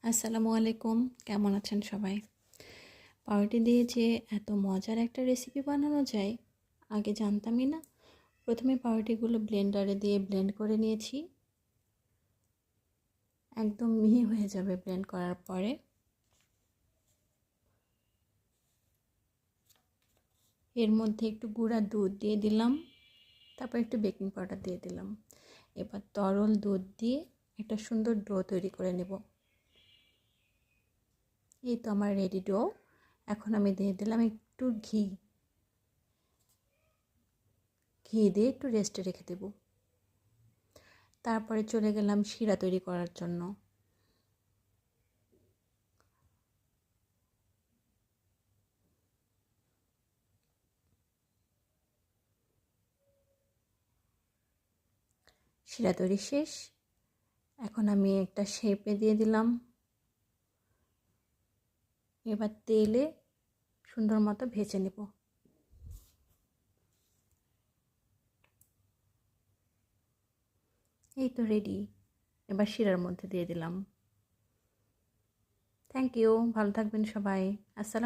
আসসালামু আলাইকুম, কেমন আছেন সবাই? পাউরুটি দিয়ে যে এত মজার একটা রেসিপি বানানো যায় আগে জানতামই না। প্রথমে পাউরুটিগুলো ব্লেন্ডারে দিয়ে ব্লেন্ড করে নিয়েছি। একদম মিহি হয়ে যাবে ব্লেন্ড করার পরে। এর মধ্যে একটু গুঁড়া দুধ দিয়ে দিলাম, তারপর একটু বেকিং পাউডার দিয়ে দিলাম। এবার তরল দুধ দিয়ে একটা সুন্দর ডো তৈরি করে নেব। এই তো আমার রেডি ডো। এখন আমি দিয়ে দিলাম একটু ঘি দিয়ে একটু রেস্টে রেখে দেব। তারপরে চলে গেলাম শিরা তৈরি করার জন্য। শিরা তৈরি শেষ। এখন আমি একটা শেপে দিয়ে দিলাম। এবার তেলে সুন্দর মতো ভেজে নেব। এই তো রেডি। এবার শিরার মধ্যে দিয়ে দিলাম। থ্যাংক ইউ, ভালো থাকবেন সবাই। আসসালাম।